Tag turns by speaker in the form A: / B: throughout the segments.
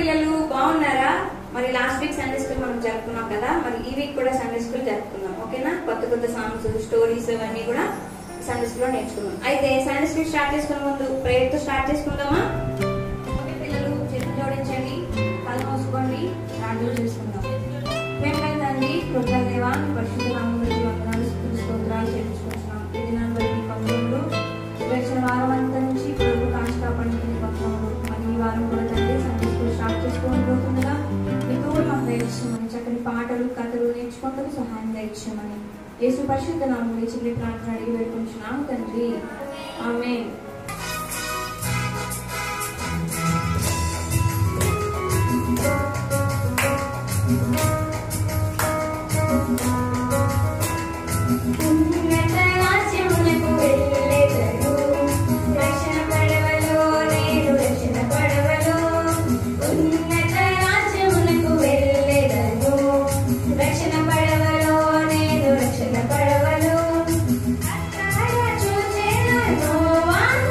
A: పిల్లలు బాగున్నారా? మరి లాస్ట్ వీక్ సండే స్కూల్ మనం జరుపుకున్నాం కదా, మరి ఈ వీక్ కూడా సండే స్కూల్ జరుపుకుందాం. ఓకేనా? కొత్త కొత్త సాంగ్స్, స్టోరీస్ అవన్నీ కూడా సండే స్కూల్ లో నేర్చుకుందాం. అయితే సండే స్కూల్ స్టార్ట్ చేసుకునే ముందు ప్రేయర్ తో స్టార్ట్ చేసుకుందామా? ఓకే పిల్లలు, చేతులు జోడించండి, కళ్ళు మూసుకోండి, ప్రార్థన చేసుకుందాం. మేము తండ్రి కృతజ్ఞ పరిశుద్ధ నామములో వందనాలు స్తోత్రాలు చెల్లించుకుంటున్నాం. ఇది నా బట్టి పత్రములు గడిచిన వారం అంతా నుంచి ఇప్పుడు కాచి కాపాడుకునే పత్రములు మరి ఈ వారం కూడా తండ్రి సండే స్కూల్ స్టార్ట్ చేసుకోవడం పోతుండగా మీకు కూడా మాకు దయచేయమని, చక్కని పాటలు కథలు నేర్చుకుంటూ సహాయం దయచేయమని యేసు పరిశుద్ధ నామములో చిన్న ప్రార్థన అడిగి వేడుకుంటున్నాము తండ్రి, ఆమేన్.
B: One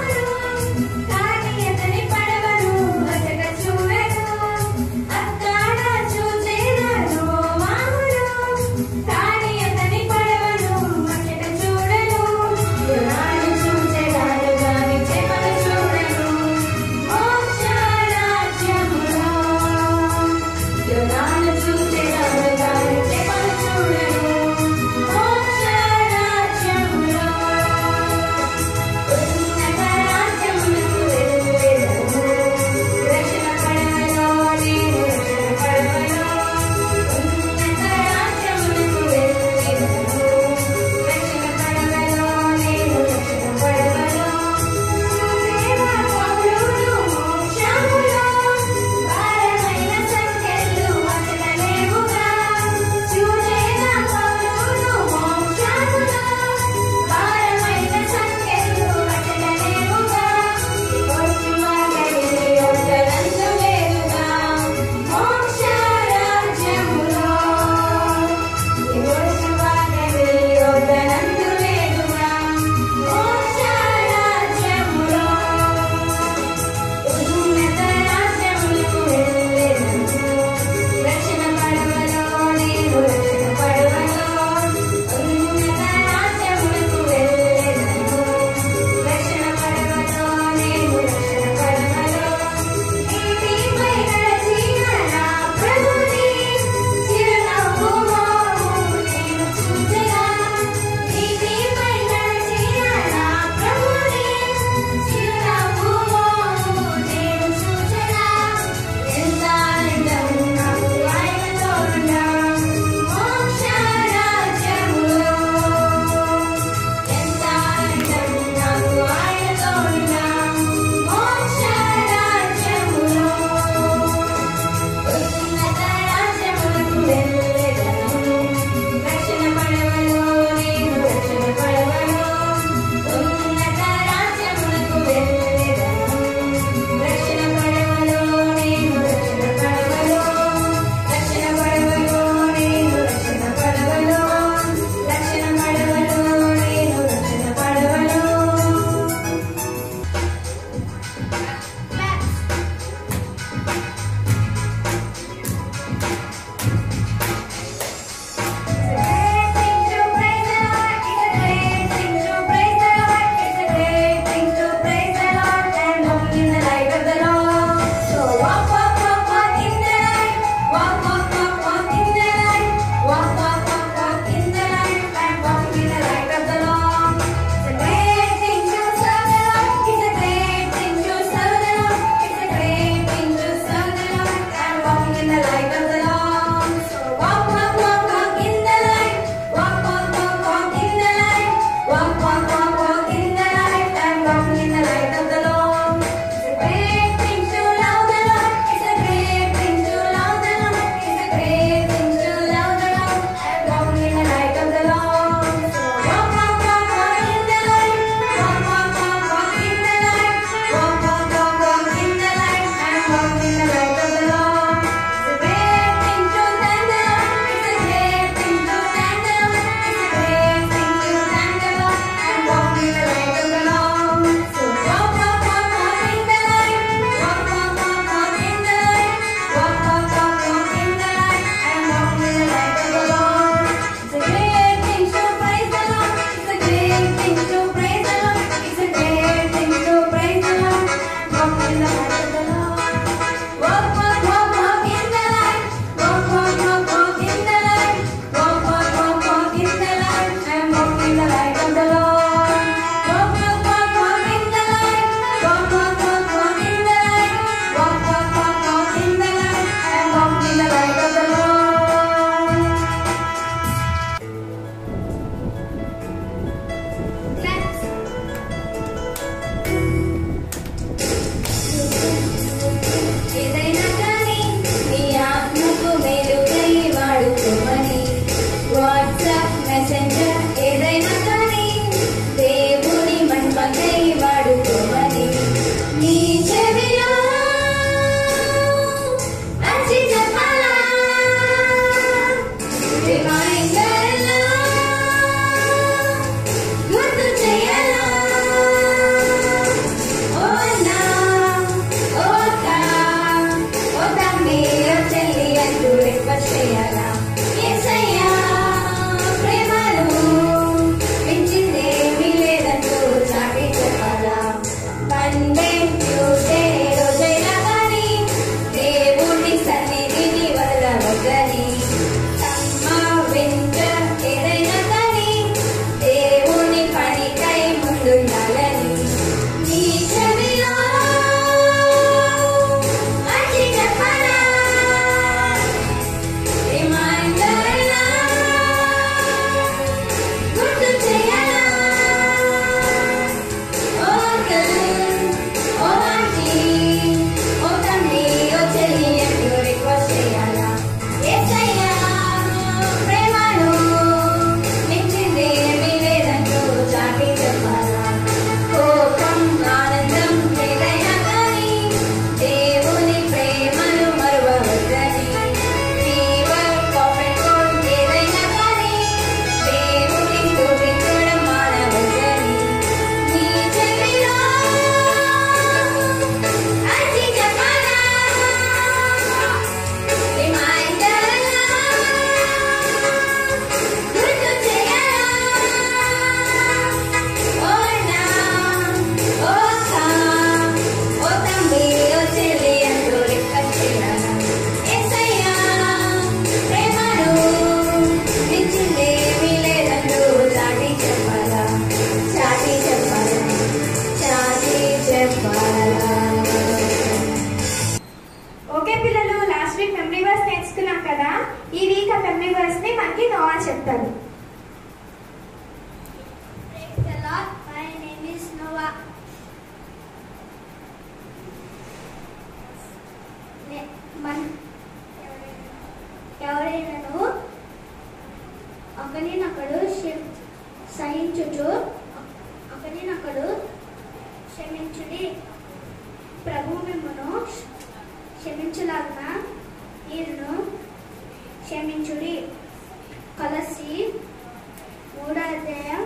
B: అధ్యాయం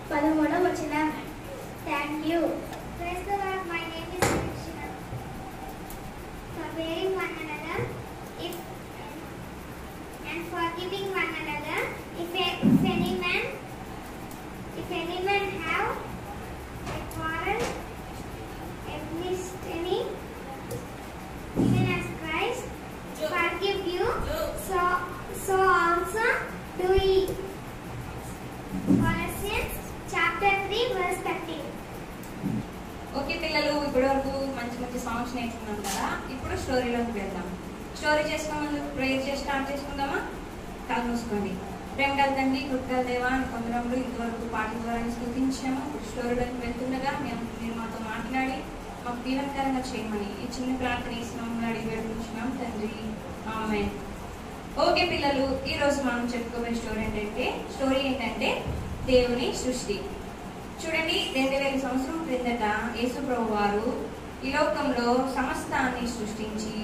B: 13వ వచనం. Thank you. Praise the Lord. My name is Krishna. Forbearing one another, and forgiving one another. If any man have a quarrel against any, even as Christ forgive you, so also do ye. Colossians chapter 3 verse 13.
A: Okay పిల్లలు, ఇప్పటి వరకు మంచి మంచి songs నేర్చుకున్నాం కదా. ఇప్పుడు స్టోరీలోకి వెళ్దాం. స్టోరీ చేసుకునే ముందు ప్రేయర్ చేసి స్టార్ట్ చేసుకుందామా? కళ్ళు మూసుకోండి. ప్రేమగల తండ్రి, కృపగల దేవా అని కొందరంలో ఇంతవరకు పాటల ద్వారా స్తుతించాము. స్టోరీలోకి వెళ్తుండగా మీరు మాతో మాట్లాడి మాకు దీవెనకరంగా చేయమని ఈ చిన్న ప్రార్థన ఇస్తున్నాము, అడిగి వేడుకుంటున్నాం తండ్రి. ఆమేన్. ఓకే పిల్లలు, ఈ రోజు మనం చెప్పుకోబోయే స్టోరీ ఏంటంటే దేవుని సృష్టి. చూడండి, 2000 సంవత్సరం క్రిందట యేసు ప్రభు వారు ఈ లోకంలో సమస్తాన్ని సృష్టించి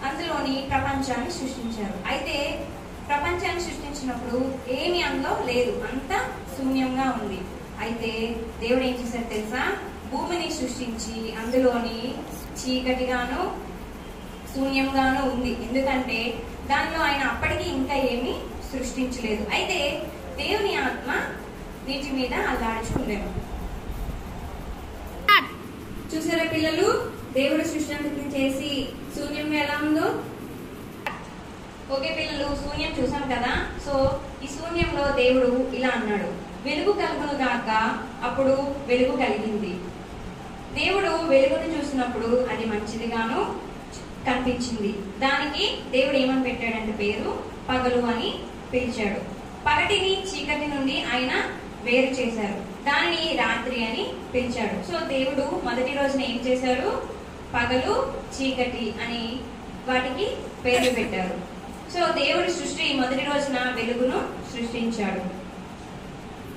A: అందులోని ప్రపంచాన్ని సృష్టించారు. అయితే ప్రపంచాన్ని సృష్టించినప్పుడు ఏమి అందులో లేదు, అంతా శూన్యంగా ఉంది. అయితే దేవుడు ఏం చేశారు తెలుసా? భూమిని సృష్టించి అందులోని చీకటిగాను శూన్యంగాను ఉంది. ఎందుకంటే దానిలో ఆయన అప్పటికి ఇంకా ఏమీ సృష్టించలేదు. అయితే దేవుని ఆత్మ నీటి మీద అల్లాడుచుండేను. చూసారా పిల్లలు, దేవుడు సృష్టి అంతటిని చేసి శూన్యం ఎలా ఉందో? ఓకే పిల్లలు, శూన్యం చూసాం కదా. సో ఈ శూన్యంలో దేవుడు ఇలా అన్నాడు, వెలుగు కలుగును గాక. అప్పుడు వెలుగు కలిగింది. దేవుడు వెలుగును చూసినప్పుడు అది మంచిదిగాను కనిపించింది. దానికి దేవుడు ఏమని పెట్టాడంటే పేరు పగలు అని పిలిచాడు. పగటిని చీకటి నుండి ఆయన వేరు చేశారు. దానిని రాత్రి అని పిలిచాడు. సో దేవుడు మొదటి రోజున ఏం చేశారు? పగలు చీకటి అని వాటికి పేర్లు పెట్టారు. సో దేవుడు సృష్టి మొదటి రోజున వెలుగును సృష్టించాడు.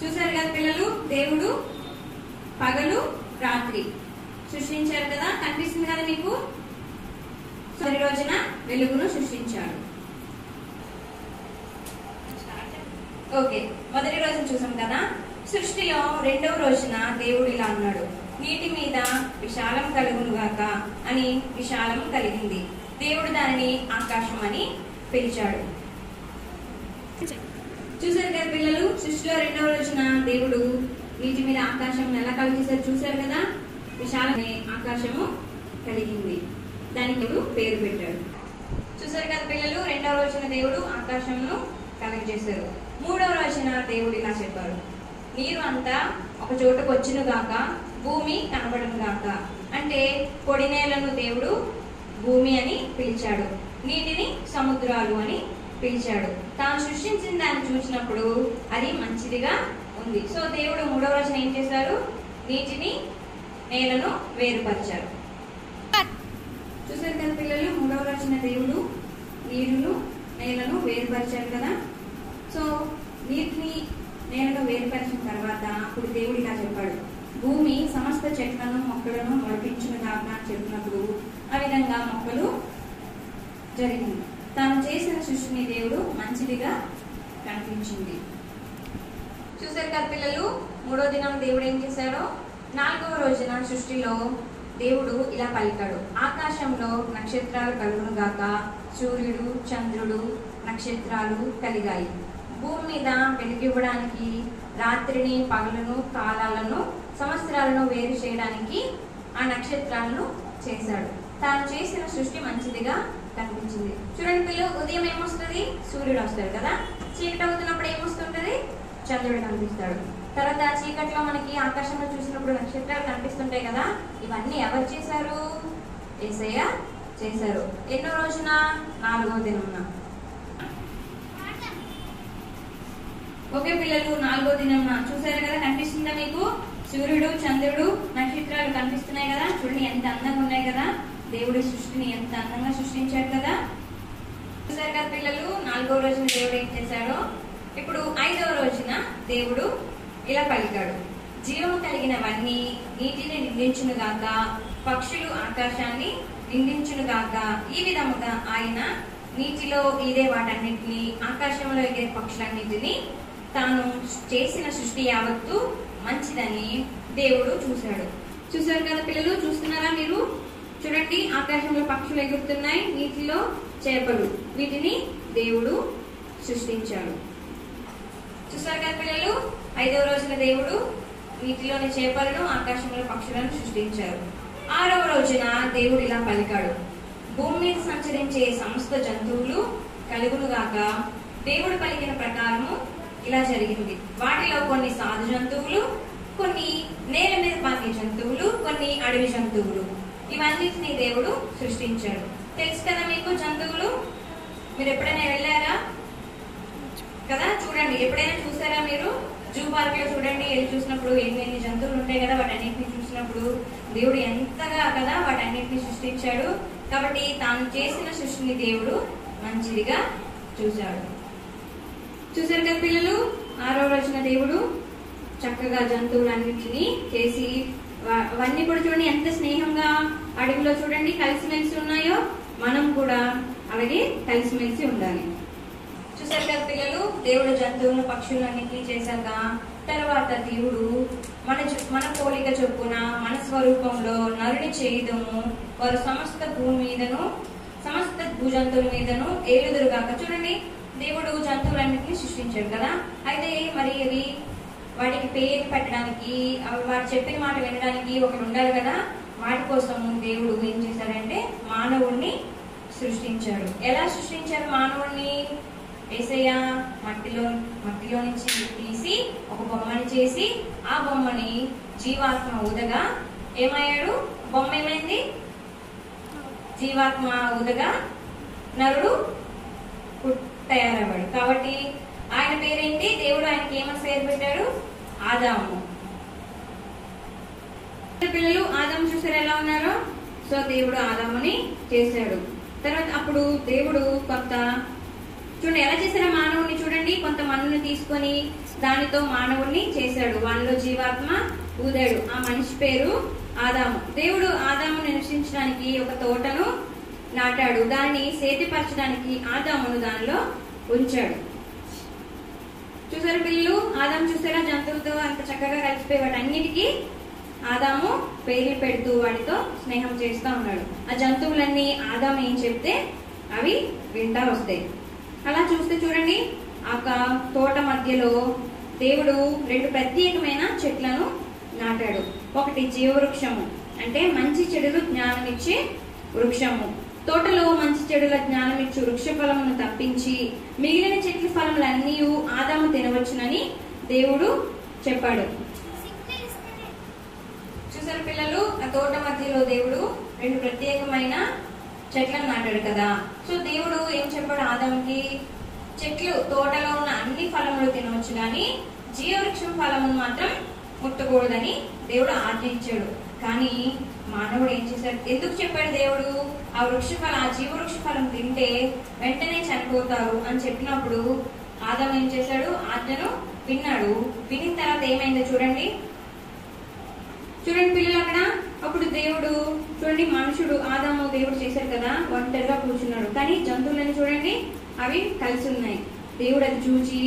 A: చూసారు కదా పిల్లలు, దేవుడు పగలు రాత్రి సృష్టించారు కదా. కనిపిస్తుంది కదా మీకు? మొదటి రోజున వెలుగును సృష్టించాడు. ఓకే, మొదటి రోజున చూసాం కదా. సృష్టిలో రెండవ రోజున దేవుడు ఇలా అన్నాడు, నీటి మీద విశాలం కలుగునుగాక అని విశాలం కలిగింది. దేవుడు దానిని ఆకాశం అని పిలిచాడు. చూసారు కదా పిల్లలు, సృష్టిలో రెండవ రోజున దేవుడు నీటి మీద ఆకాశం ఎలా కలిగేశారు చూసారు కదా. విశాలమే ఆకాశము కలిగింది. దానికి దేవుడు పేరు పెట్టాడు. చూసారు కదా పిల్లలు, రెండవ రోజున దేవుడు ఆకాశంను కలిగజేశారు. మూడవ రోజున దేవుడు ఇలా చెప్పారు, నీరు అంతా ఒక చోటకు వచ్చును గాక, భూమి కనబడును గాక. అంటే పొడి నేలను దేవుడు భూమి అని పిలిచాడు, నీటిని సముద్రాలు అని పిలిచాడు. తాను సృష్టించిన దాన్ని చూసినప్పుడు అది మంచిదిగా ఉంది. సో దేవుడు మూడవ రోజున ఏం చేశారు? నీటిని నేలను వేరుపరిచారు. చూసారు కదా పిల్లలు, మూడవ రోజున దేవుడు నీరును నేలను వేరుపరిచారు కదా. సో నీటిని నేలను వేరుపరిచిన తర్వాత అప్పుడు దేవుడు ఇలా చెప్పాడు, భూమి సమస్త చెట్లను మొక్కలను మొలిపించును గాక అని చెప్పినప్పుడు ఆ విధంగా మొక్కలు జరిగింది. తాను చేసిన సృష్టిని దేవుడు మంచిదిగా కనిపించింది. చూసారు కదా పిల్లలు, మూడో దినం దేవుడు ఏం చేశాడో? నాలుగవ రోజున సృష్టిలో దేవుడు ఇలా పలికాడు, ఆకాశంలో నక్షత్రాలు కలుగును గాక, సూర్యుడు చంద్రుడు నక్షత్రాలు కలిగాయి. భూమి మీద వెలుగివ్వడానికి రాత్రిని పగలను కాలాలను సంవత్సరాలను వేరు చేయడానికి ఆ నక్షత్రాలను చేశాడు. తాను చేసిన సృష్టి మంచిదిగా కనిపించింది. చూడండి పిల్లలు, ఉదయం ఏమొస్తుంది? సూర్యుడు వస్తాడు కదా. చీకటి అవుతున్నప్పుడు ఏమొస్తుంటది? చంద్రుడు కనిపిస్తాడు. తర్వాత చీకట్లో మనకి ఆకాశంలో చూసినప్పుడు నక్షత్రాలు కనిపిస్తుంటాయి కదా. ఇవన్నీ ఎవరు చేశారు? యేసయ్య చేశారు. ఎన్నో రోజున? నాలుగో దినమున. ఓకే పిల్లలు, నాలుగో దినమున చూసారు కదా. కనిపిస్తుందా మీకు? సూర్యుడు చంద్రుడు నక్షత్రాలు కనిపిస్తున్నాయి కదా. చూడండి ఎంత అందంగా ఉన్నాయి కదా. దేవుడి సృష్టిని ఎంత అందంగా సృష్టించాడు కదా. చూసారు కదా పిల్లలు, నాలుగో రోజున దేవుడు ఏం చేశాడో. ఇప్పుడు ఐదవ రోజున దేవుడు ఇలా పలికాడు, జీవము కలిగినవన్నీ నీటిని నిండించునుగాక, పక్షులు ఆకాశాన్ని నిండించునుగాక. ఈ విధముగా ఆయన నీటిలో ఈదే వాటన్నిటిని, ఆకాశంలో ఎగిరే పక్షులన్నిటిని తాను చేసిన సృష్టి యావత్తు మంచిదని దేవుడు చూశాడు. చూశారు కదా పిల్లలు, చూస్తున్నారా మీరు? చూడండి, ఆకాశంలో పక్షులు ఎగురుతున్నాయి, నీటిలో చేపలు, వీటిని దేవుడు సృష్టించాడు. చూశారు కదా పిల్లలు, 5వ రోజున దేవుడు నీటిలోని చేపలను, ఆకాశంలో పక్షులను సృష్టించారు. 6వ రోజున దేవుడు ఇలా పలికాడు, భూమి మీద సంచరించే సమస్త జంతువులు కలుగునుగాక. దేవుడు పలికిన ప్రకారము ఇలా జరిగింది. వాటిలో కొన్ని సాధు జంతువులు, కొన్ని నేల మీద పాకే జంతువులు, కొన్ని అడవి జంతువులు, ఇవన్నిటిని దేవుడు సృష్టించాడు. తెలుసు కదా మీకు జంతువులు? మీరు ఎప్పుడైనా వెళ్ళారా కదా? చూడండి, ఎప్పుడైనా చూసారా మీరు? జూ పార్క్ లో చూడండి, వెళ్ళి చూసినప్పుడు ఎన్ని జంతువులు ఉంటాయి కదా, వాటన్నిటిని చూసినప్పుడు దేవుడు ఎంతగా కదా వాటన్నిటిని సృష్టించాడు. కాబట్టి తాను చేసిన సృష్టిని దేవుడు మంచిదిగా చూశాడు. చూశారు కదా పిల్లలు, 6వ రోజున దేవుడు చక్కగా జంతువులన్నింటినీ చేసి, అవన్నీ కూడా చూడండి ఎంత స్నేహంగా అడవిలో చూడండి కలిసిమెలిసి ఉన్నాయో. మనం కూడా అలాగే కలిసిమెలిసి ఉండాలి. చూశారు కదా పిల్లలు, దేవుడు జంతువులను పక్షులన్నింటినీ చేశాక తర్వాత దేవుడు మన పోలిక చొప్పున మన స్వరూపంలో నరుని చేయుదము, వారు సమస్త భూమి మీదను సమస్త భూజంతువుల మీదను ఏలుదురుగాక. చూడండి, దేవుడు జంతువులన్నింటినీ సృష్టించాడు కదా. అయితే మరి అవి వాటికి పేరు పెట్టడానికి, వారు చెప్పిన మాట వినడానికి ఒకరు ఉండాలి కదా. వాటి కోసం దేవుడు ఏం చేశాడంటే మానవుణ్ణి సృష్టించాడు. ఎలా సృష్టించారు మానవుణ్ణి? యేసయ్య మట్టిలో నుంచి తీసి ఒక బొమ్మని చేసి, ఆ బొమ్మని జీవాత్మ ఊదగా ఏమయ్యాడు? బొమ్మ ఏమైంది? జీవాత్మ ఊదగా నరుడు తయారయ్యాడు. కాబట్టి ఆయన పేరేంటి? దేవుడు ఆయనకి ఏమని పేరు పెట్టాడు? ఆదాము. పిల్లలు, ఆదాము చూసారు ఎలా ఉన్నారో? సో దేవుడు ఆదాముని చేశాడు. తర్వాత అప్పుడు దేవుడు కొంత చూడండి ఎలా చేశారో మానవుని చూడండి, కొంత మన్నుని తీసుకొని దానితో మానవుణ్ణి చేశాడు. వానిలో జీవాత్మ ఊదాడు. ఆ మనిషి పేరు ఆదాము. దేవుడు ఆదాము నివసించడానికి ఒక తోటను నాటాడు. దాన్ని సేతిపరచడానికి ఆదామును దానిలో ఉంచాడు. చూసారు పిల్లలు, ఆదాము చూసారా జంతువులతో అంత చక్కగా కలిసిపోయి వాటన్నిటికీ ఆదాము పేర్లు పెడుతూ వాటితో స్నేహం చేస్తూ ఉన్నాడు. ఆ జంతువులన్నీ ఆదాము ఏం చెప్తే అవి వింటా వస్తాయి. అలా చూస్తే చూడండి, ఆ తోట మధ్యలో దేవుడు 2 ప్రత్యేకమైన చెట్లను నాటాడు. ఒకటి జీవవృక్షము, అంటే మంచి చెడులు జ్ఞానమిచ్చే వృక్షము. తోటలో మంచి చెడుల జ్ఞానమిచ్చు వృక్ష ఫలమును తప్పించి మిగిలిన చెట్ల ఫలములన్నీ ఆదాము తినవచ్చునని దేవుడు చెప్పాడు. చూసారు పిల్లలు, ఆ తోట మధ్యలో దేవుడు 2 ప్రత్యేకమైన చెట్లను నాటాడు కదా. సో దేవుడు ఏం చెప్పాడు ఆదాముకి? చెట్లు తోటలో ఉన్న అన్ని ఫలములు తినవచ్చు, కానీ జీవవృక్షం ఫలమును మాత్రం ముట్టకూడదని దేవుడు ఆజ్ఞించాడు. కానీ మానవుడు ఏం చేశాడు? ఎందుకు చెప్పాడు దేవుడు? ఆ జీవవృక్ష ఫలం తింటే వెంటనే చనిపోతారు అని చెప్పినప్పుడు ఆదాము ఏం చేశాడు? ఆజ్ఞను విన్నాడు. వినిన తర్వాత ఏమైందో చూడండి పిల్లలు అక్కడ. అప్పుడు దేవుడు చూడండి, మనుషుడు ఆదాము దేవుడు చేశారు కదా, ఒంటరిగా కూర్చున్నాడు. కానీ జంతువులని చూడండి అవి కలిసి ఉన్నాయి. దేవుడు అది చూచి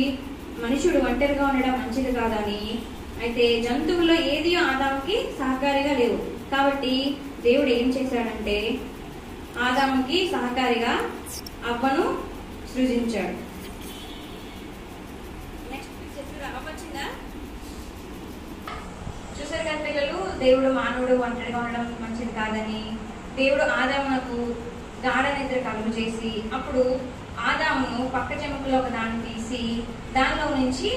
A: మనుషుడు ఒంటరిగా ఉండడం మంచిది కాదని, అయితే జంతువుల్లో ఏది ఆదాముకి సహకారిగా లేవు. కాబట్టి దేవుడు ఏం చేశాడంటే ఆదాముకి సహకారిగా అవ్వను సృజించాడు. చూసారు కదా పిల్లలు, దేవుడు మానవుడు ఒంటరిగా ఉండడం మంచిది కాదని దేవుడు ఆదామునకు గాఢ నిద్ర కలుగు చేసి, అప్పుడు ఆదామును పక్క చెముకలో ఒక దాన్ని తీసి దానిలో నుంచి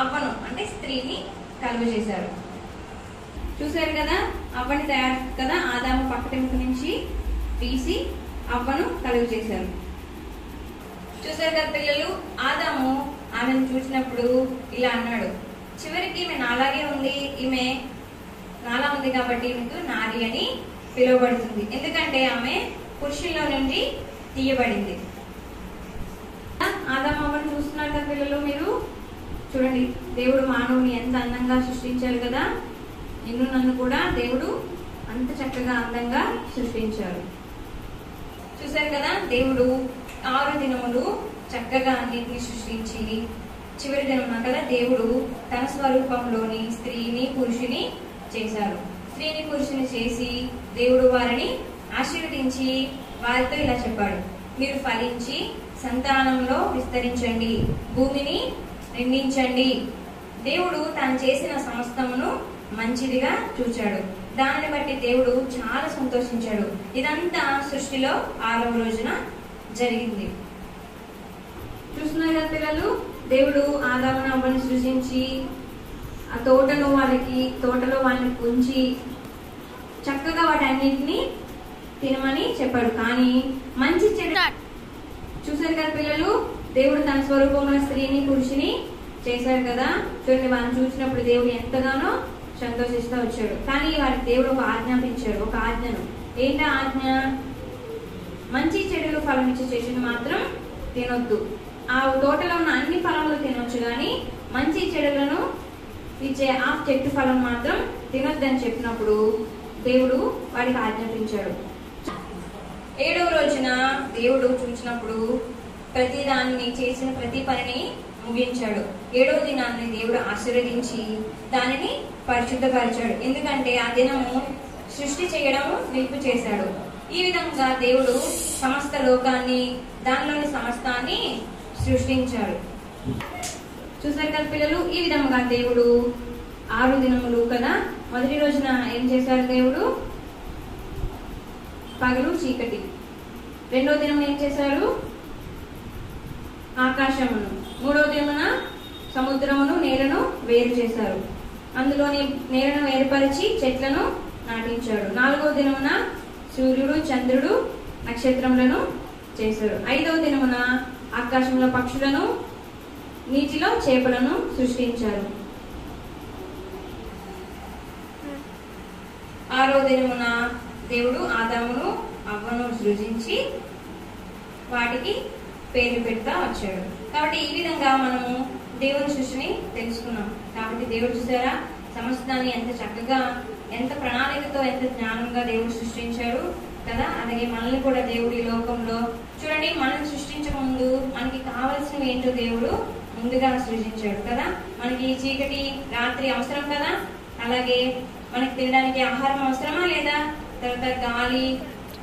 A: అవ్వను అంటే స్త్రీని కలుగు చేశారు. చూసారు కదా, అవ్వని తయారు కదా, ఆదాము పక్క చెముక నుంచి తీసి అవ్వను కలుగు చేశారు. చూసారు కదా పిల్లలు, ఆదాము ఆమెను చూసినప్పుడు ఇలా అన్నాడు, చివరికి ఈమె నాలాగే ఉంది, ఈమె నాలా ఉంది కాబట్టి ఈమెకు నారి అని పిలువబడుతుంది, ఎందుకంటే ఆమె పురుషుల్లో నుండి తీయబడింది. ఆదాము అవ్వను చూస్తున్నారు కదా పిల్లలు మీరు? చూడండి, దేవుడు మానవుని ఎంత అందంగా సృష్టించారు కదా. నిన్ను నన్ను కూడా దేవుడు అంత చక్కగా అందంగా సృష్టించారు. చూసారు కదా, దేవుడు 6 దినములు చక్కగా అన్నింటినీ సృష్టించి చివరి దినమున కదా దేవుడు తన స్వరూపంలోని స్త్రీని పురుషుని చేశారు. స్త్రీని పురుషుని చేసి దేవుడు వారిని ఆశీర్వదించి వారితో ఇలా చెప్పాడు, మీరు ఫలించి సంతానంలో విస్తరించండి, భూమిని నిండించండి. దేవుడు తాను చేసిన సమస్తమును మంచిదిగా చూచాడు. దానిని బట్టి దేవుడు చాలా సంతోషించాడు. ఇదంతా సృష్టిలో 6వ రోజున జరిగింది. చూస్తున్నారు కదా పిల్లలు, దేవుడు ఆదామును అవ్వను సృజించి ఆ తోటలో వాళ్ళని ఉంచి చక్కగా వాటన్నిటిని తినమని చెప్పాడు. కానీ మంచి చెడు చూసారు కదా పిల్లలు, దేవుడు తన స్వరూపంలో స్త్రీని పురుషుని చేశారు కదా. చూడండి, వాళ్ళని చూసినప్పుడు దేవుడు ఎంతగానో సంతోషిస్తూ వచ్చాడు. కానీ వారికి దేవుడు ఒక ఆజ్ఞాపించాడు, ఒక ఆజ్ఞను. ఏంటా ఆజ్ఞ? మంచి చెడులు ఫలం ఇచ్చే చెట్టును మాత్రం తినొద్దు. ఆ తోటలో ఉన్న అన్ని ఫలములు తినొచ్చు, కానీ మంచి చెడులను ఇచ్చే ఆ చెట్టు ఫలం మాత్రం తినొద్దని చెప్పినప్పుడు దేవుడు వాడికి ఆజ్ఞాపించాడు. 7వ రోజున దేవుడు చూసినప్పుడు ప్రతి దాన్ని చేసిన ప్రతి పనిని ముగించాడు. 7వ దినాన్ని దేవుడు ఆశీర్వదించి దానిని పరిశుద్ధపరిచాడు. ఎందుకంటే ఆ దినము సృష్టి చేయడము నిలుపు చేశాడు. ఈ విధంగా దేవుడు సమస్త లోకాన్ని, దానిలోని సమస్తాన్ని సృష్టించాడు. చూసారు కదా పిల్లలు, ఈ విధంగా దేవుడు 6 దినములు కదా. మొదటి రోజున ఏం చేశాడు దేవుడు? పగలు చీకటి. 2వ దినం ఏం చేశాడు? ఆకాశమును. 3వ దినమున సముద్రమును నేలను వేరు చేశారు. అందులోని నేలను ఏర్పరిచి చెట్లను నాటించాడు. 4వ దినమున సూర్యుడు, చంద్రుడు, నక్షత్రములను చేశాడు. 5వ దినమున ఆకాశంలో పక్షులను, నీటిలో చేపలను సృష్టించారు. 6వ దినమున దేవుడు ఆదామును అవ్వను సృజించి వాటికి పేర్లు పెడతా వచ్చాడు. కాబట్టి ఈ విధంగా మనము దేవుని సృష్టిని తెలుసుకున్నాం. కాబట్టి దేవుడు చూసారా, సమస్తాన్ని ఎంత చక్కగా, ఎంత ప్రణాళికతో, ఎంత జ్ఞానంగా దేవుడు సృష్టించాడు కదా. అలాగే మనల్ని కూడా దేవుడు ఈ లోకంలో చూడండి, మనం సృష్టించక ముందు మనకి కావలసినవి ఏంటో దేవుడు ముందుగా సృజించాడు కదా. మనకి చీకటి, రాత్రి అవసరం కదా. అలాగే మనకి తినడానికి ఆహారం అవసరమా లేదా? తర్వాత గాలి,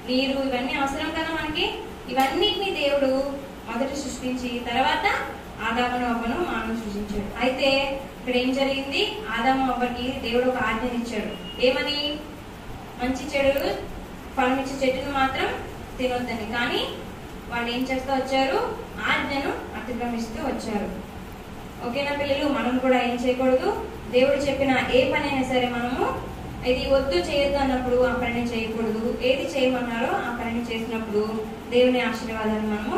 A: నీరు, ఇవన్నీ అవసరం కదా మనకి. ఇవన్నిటిని దేవుడు మొదట సృష్టించి తర్వాత ఆదామును అవ్వను మానవ సృష్టించాడు. అయితే ఇక్కడ ఏం జరిగింది? ఆదాము అవ్వకి దేవుడు ఒక ఆజ్ఞనిచ్చాడు. ఏమని? మంచి చెడులు ఫలమిచ్చే చెట్టును మాత్రం తినొద్దని. కానీ వాళ్ళు ఏం చేస్తూ వచ్చారు? ఆజ్ఞను అతిక్రమిస్తూ వచ్చారు. ఓకేనా పిల్లలు? మనం కూడా ఏం చేయకూడదు, దేవుడు చెప్పిన ఏ పని అయినా సరే మనము ఇది వద్దు చేయొద్దు అన్నప్పుడు ఆ పనిని చేయకూడదు. ఏది చేయమన్నారో ఆ పనిని చేసినప్పుడు దేవుని ఆశీర్వాదాన్ని మనము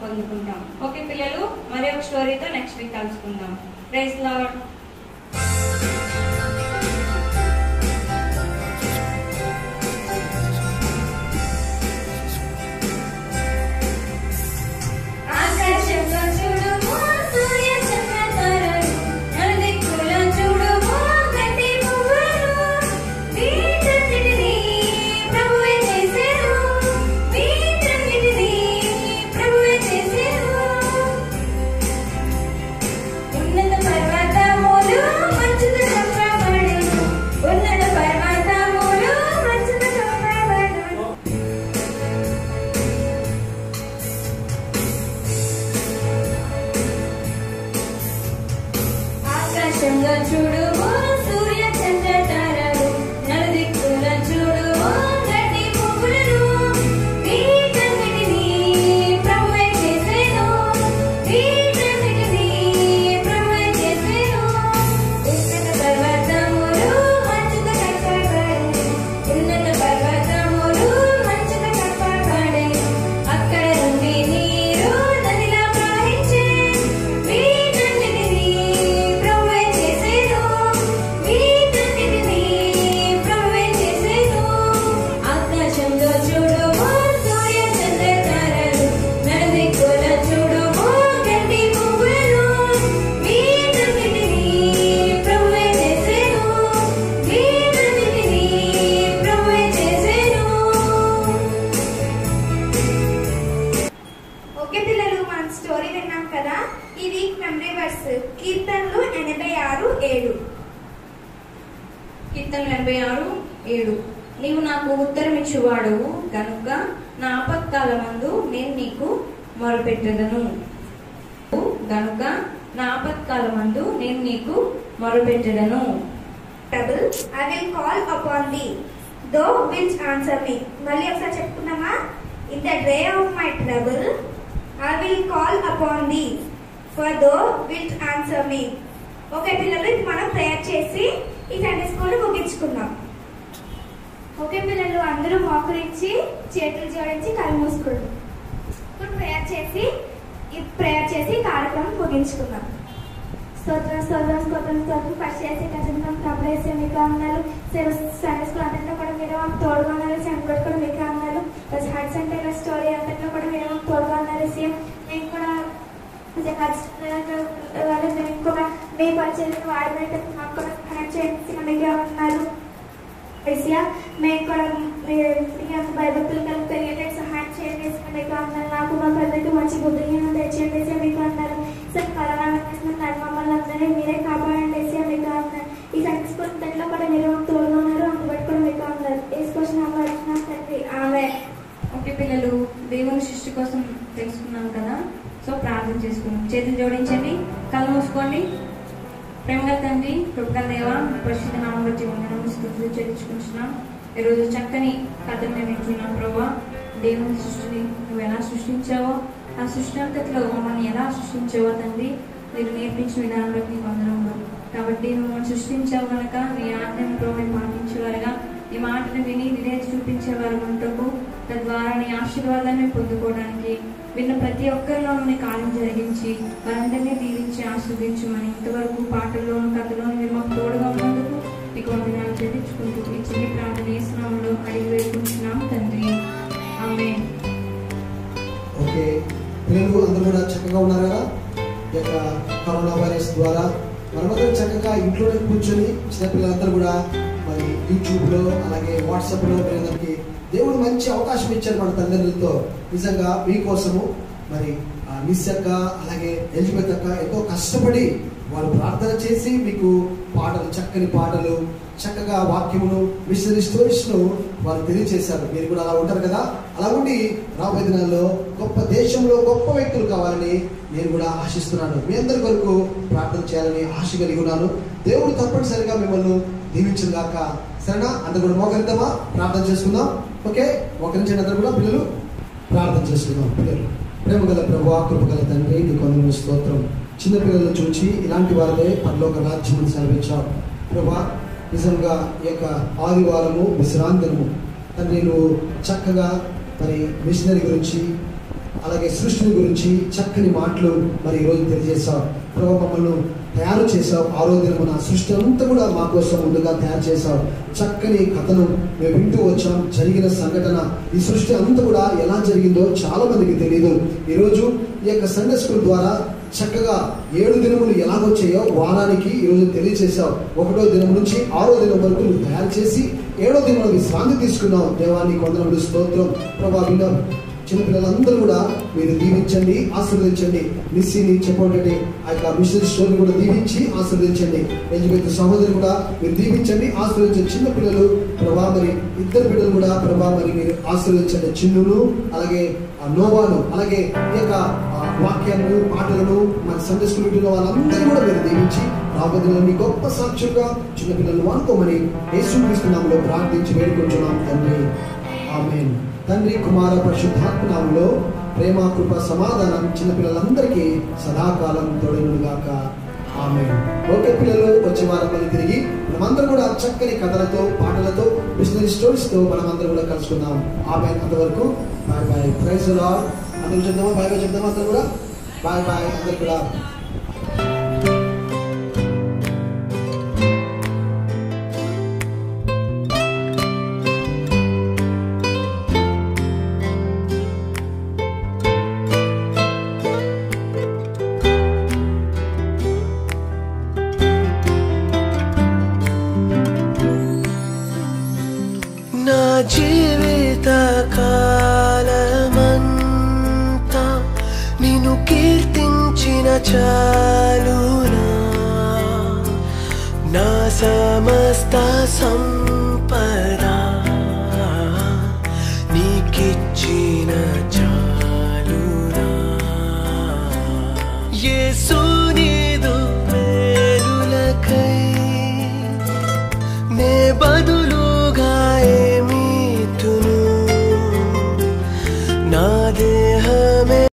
A: పొందుకుంటాం. ఓకే పిల్లలు, మరి ఒక స్టోరీతో నెక్స్ట్ వీక్ కలుసుకుందాం. Praise lord.
B: వీటన్నిటినీ 7.
A: కీర్తన 86:7. నీవు నాకు ఉత్తరమిచ్చువాడవు గనుక నా ఆపత్కాలమందు నేను నీకు మొరపెట్టెదను. గనుక నా ఆపత్కాలమందు నేను నీకు మొరపెట్టెదను.
B: Trouble, I will call upon thee, thou wilt answer me. మళ్ళీ ఒకసారి చెప్పుకుందామా? In the day of my trouble, I will call upon thee, for thou wilt answer me. Okay పిల్లలు, ఇప్పుడు మనం ప్రేయర్ చేసి ఈ సండే స్కూల్ ముగించుకుందాం. ఓకే పిల్లలు, అందరూ మోకరించి చేతులు జోడించి కళ్ళు మూసుకోండి. ఇప్పుడు ప్రేయర్ చేసి కార్యక్రమం ముగించుకుందాం. స్తోత్రం స్తోత్రం స్తోత్రం స్తోత్రం. ఫస్ట్ చేసి ఖచ్చితంగా కబులు వేసే మీకు అన్నారు. సండే స్కూల్ అంతట్లో కూడా మీరు మాకు తోడుగా ఉన్నారు. సెంటర్ కూడా మీకు అన్నారు. హైట్ సెంటర్ స్టోరీ అంతట్లో కూడా మీరు మాకు తోడుగా ఉన్నారు. మేము కూడా మేము కూడా మీ పరిచయం వాడబెట్టి మాకు కూడా కనెక్ట్ చేసి మీకు ఉన్నారు. మేము కూడా భయభక్తులు కలిపి పెరిగేటట్టు సహాయం చేయండి. మీకు అన్నారు. నాకు మా ప్రజలకు మంచి బుద్ధిని తెచ్చేసి మీకు అన్నారు. సార్ కరోనా మమ్మల్ని అందరినీ మీరే కాపాడండి. మీకు అన్నారు. ఈ సండే స్కూల్ దాంట్లో కూడా మీరు తోడుగా ఉన్నారు. అందుబట్టి కూడా మీకు అన్నారు. వేసుకొచ్చిన తండ్రి ఆమె.
A: ఓకే పిల్లలు, దేవుని సృష్టి కోసం తెలుసుకున్నాం కదా. సో ప్రార్థన చేసుకున్నాం. చేతులు జోడించండి, కళ్ళు మూసుకోండి. ప్రేమగల తండ్రి, కృపగల దేవ, పరిశుద్ధ నామం బట్టి వందనములు స్తుతులు చెల్లించుకుంటున్నాం. ఈరోజు చక్కని కథను మేము వింటున్నాం. ప్రభా, దేవుని సృష్టిని నువ్వు ఎలా సృష్టించావో, ఆ సృష్టి అంతట్లో మమ్మల్ని ఎలా సృష్టించావో తండ్రి, మీరు నేర్పించిన విధానం బట్టి నీకు వందనములు. కాబట్టి మమ్మల్ని సృష్టించావు కనుక నీ ఆజ్ఞను మేము పాటించేవారుగా, ఈ మాటను విని విధేయత చూపించేవారు ఉంటకు, తద్వారా నీ ఆశీర్వాదాన్ని పొందుకోవడానికి విన్న ప్రతి ఒక్కరిలోనూ నీ కార్యం జరిగించి వారందరినీ దీవించి ఆస్వాదించమని ఇంతవరకు పాటల్లోను కథలోను మీరు మాకు తోడుగా ఉన్నందుకు నీకు వందనాలు చెల్లించుకుంటూ ఈ చిన్న ప్రార్థన చేస్తున్నాములో అడిగి వేసుకుంటున్నాం తండ్రి. ఆమేన్.
C: ఓకే పిల్లలు అందరూ కూడా చక్కగా ఉన్నారు కదా. ఈ యొక్క కరోనా వైరస్ ద్వారా మనమందరం చక్కగా ఇంట్లోనే కూర్చొని చిన్నపిల్లలందరూ కూడా మరి యూట్యూబ్లో అలాగే వాట్సాప్లో మీరందరికీ దేవుడు మంచి అవకాశం ఇచ్చారు మన తల్లిదండ్రులతో. నిజంగా మీకోసము మరి నిస్సక్క అలాగే ఎలిజబెత్ అక్క ఎంతో కష్టపడి వాళ్ళు ప్రార్థన చేసి మీకు పాటలు, చక్కని పాటలు, చక్కగా వాక్యమును, మిషనరీ స్టోరీస్ను వారు తెలియజేశారు. మీరు కూడా అలా ఉంటారు కదా. అలా ఉండి రాబోయే దినాల్లో గొప్ప దేశంలో గొప్ప వ్యక్తులు కావాలని నేను కూడా ఆశిస్తున్నాను. మీ అందరి కొరకు ప్రార్థన చేయాలని ఆశ కలిగి ఉన్నాను. దేవుడు తప్పనిసరిగా మిమ్మల్ని దీవించిన గాక. సరేనా? అందరు కూడా మోకరిద్దామా? ప్రార్థన చేసుకుందాం. ఓకే, మోకరించండి అందరూ కూడా. పిల్లలు ప్రార్థన చేసుకుందాం. పిల్లలు, ప్రేమ గల ప్రభువా, కృప గల తండ్రి, నీకు వందనములు స్తోత్రం. చిన్నపిల్లలను చూచి ఇలాంటి వారిదే పరలోక రాజ్యమును సెలవిచ్చావు ప్రభువా. నిజంగా ఈ యొక్క ఆదివారము విశ్రాంతము తండ్రి, నువ్వు చక్కగా మరి మిషనరీ గురించి అలాగే సృష్టిని గురించి చక్కని మాటలు మరి ఈరోజు తెలియజేశావు ప్రభు. మమ్మల్ని తయారు చేసావు. ఆరోగ్యమున సృష్టి అంతా కూడా మా కోసం ముందుగా తయారు చేసావు. చక్కని కథను మేము వింటూ వచ్చాం. జరిగిన సంఘటన, ఈ సృష్టి అంతా కూడా ఎలా జరిగిందో చాలా మందికి తెలియదు. ఈరోజు ఈ యొక్క సండే స్కూల్ ద్వారా చక్కగా 7 దినములు ఎలాగొచ్చాయో వారానికి ఈరోజు తెలియజేశావు. 1వ దినం నుంచి 6వ దినం వరకు నువ్వు తయారు చేసి 7వ దినం విశ్రాంతి తీసుకున్నావు. దేవానికి వందనములు స్తోత్రం ప్రభా. విన్నాం చిన్నపిల్లలందరూ కూడా మీరు దీవించండి, ఆశీర్వదించండి. మిస్సీని చెప్పండి, ఆ యొక్క మిషనరీ స్టోరీ కూడా దీవించి ఆశీర్వదించండి. ఎలిజబెత్ సహోదరు కూడా మీరు దీవించండి, ఆశీర్వదించండి. చిన్నపిల్లలు ప్రభా, మరి 2 బిడ్డలు కూడా ప్రభా మరి మీరు ఆశీర్వదించండి. చిన్నును అలాగే నోవాను, అలాగే ఈ యొక్క వాక్యాలను, పాటలను మన సండే స్కూల్ వింటున్న వాళ్ళందరూ కూడా మీరు దీవించి రాబోతున్న మీ గొప్ప సాక్షులుగా చిన్నపిల్లలు వాడుకోమని యేసుక్రీస్తు నామములో ప్రార్థించి వేడుకుంటున్నాం తండ్రి. ఆమేన్. తండ్రి, కుమార, పరిశుద్ధాత్మ నామములో ప్రేమ, కృప, సమాధానం చిన్నపిల్లలందరికీ సదాకాలం తోడైనగాక. ఆమేన్. ఓకే పిల్లలు, వచ్చే వారం మళ్ళీ తిరిగి మనమందరం కూడా చక్కని కథలతో, పాటలతో, మిషనరీ స్టోరీస్ తో మనమందరం కూడా కలుసుకుందాం. ఆమేన్. అంతవరకు bye bye. Praise the lord. అందరూ చెప్దామా? Bye bye చెప్దామా? అందరూ కూడా బాయ్ బాయ్. అందరూ కూడా
D: జీవిత కాలమంతా నిన్ను కీర్తించిన చాలునా, సమస్త సంపద నీకిచ్చిన చాలునా యేసు